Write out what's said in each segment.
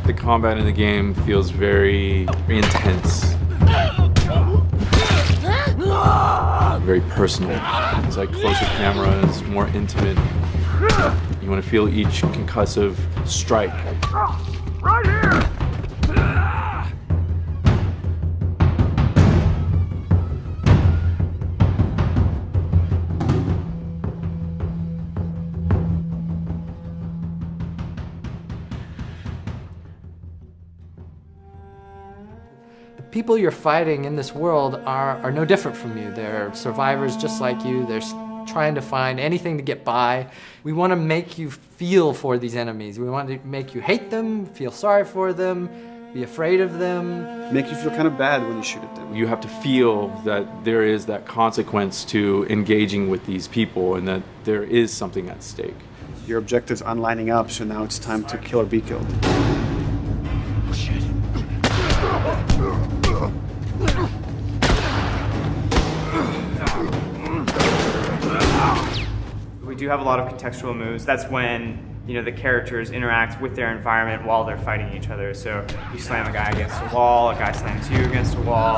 The combat in the game feels very intense. Very personal. It's like closer camera, it's more intimate. You want to feel each concussive strike. Right here! The people you're fighting in this world are no different from you. They're survivors just like you. They're trying to find anything to get by. We want to make you feel for these enemies. We want to make you hate them, feel sorry for them, be afraid of them. Make you feel kind of bad when you shoot at them. You have to feel that there is that consequence to engaging with these people and that there is something at stake. Your objectives aren't lining up, so now it's time to kill or be killed. Shit. We do have a lot of contextual moves. That's when, you know, the characters interact with their environment while they're fighting each other. So you slam a guy against a wall, a guy slams you against a wall.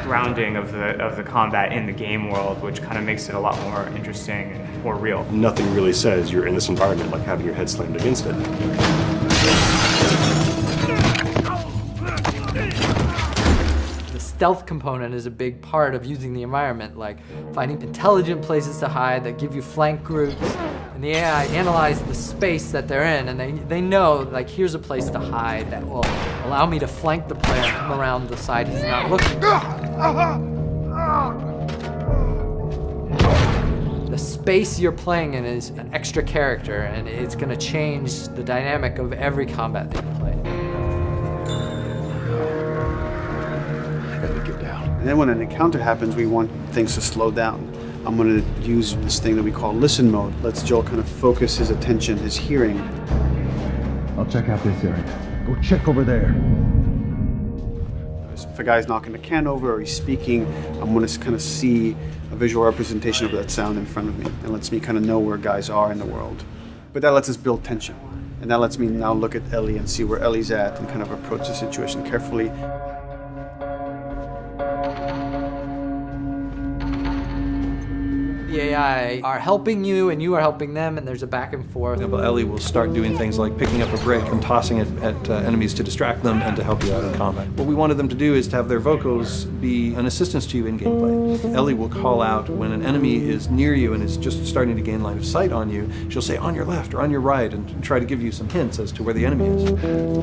Grounding of the combat in the game world, which kind of makes it a lot more interesting and more real. Nothing really says you're in this environment like having your head slammed against it. The stealth component is a big part of using the environment, like finding intelligent places to hide that give you flank groups. And the AI analyze the space that they're in, and they know, like, here's a place to hide that will allow me to flank the player and come around the side he's not looking. The space you're playing in is an extra character, and it's going to change the dynamic of every combat that you play. And then when an encounter happens, we want things to slow down. I'm going to use this thing that we call listen mode. Lets Joel kind of focus his attention, his hearing. I'll check out this area. Go check over there. If a guy's knocking a can over or he's speaking, I'm going to kind of see a visual representation of that sound in front of me. It lets me kind of know where guys are in the world. But that lets us build tension. And that lets me now look at Ellie and see where Ellie's at and kind of approach the situation carefully. The AI are helping you and you are helping them, and there's a back and forth. Ellie will start doing things like picking up a brick and tossing it at enemies to distract them and to help you out in combat. What we wanted them to do is to have their vocals be an assistance to you in gameplay. Ellie will call out when an enemy is near you and is just starting to gain line of sight on you. She'll say on your left or on your right and try to give you some hints as to where the enemy is. Hey!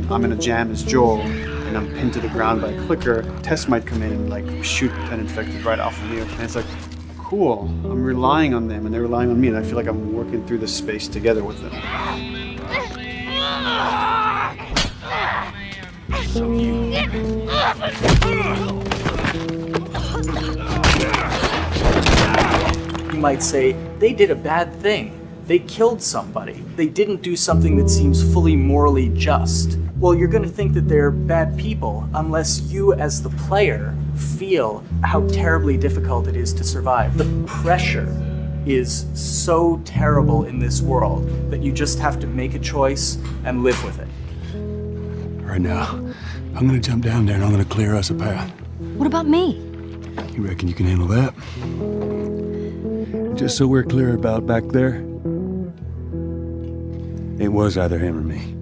I'm in a jam as Joel, and I'm pinned to the ground by a clicker. Tess might come in and like shoot an infected right off of you. And it's like, cool, I'm relying on them and they're relying on me, and I feel like I'm working through this space together with them. You might say, they did a bad thing. They killed somebody. They didn't do something that seems fully morally just. Well, you're going to think that they're bad people unless you, as the player, feel how terribly difficult it is to survive. The pressure is so terrible in this world that you just have to make a choice and live with it. Right now, I'm gonna jump down there and I'm gonna clear us a path. What about me? You reckon you can handle that? Just so we're clear about back there, it was either him or me.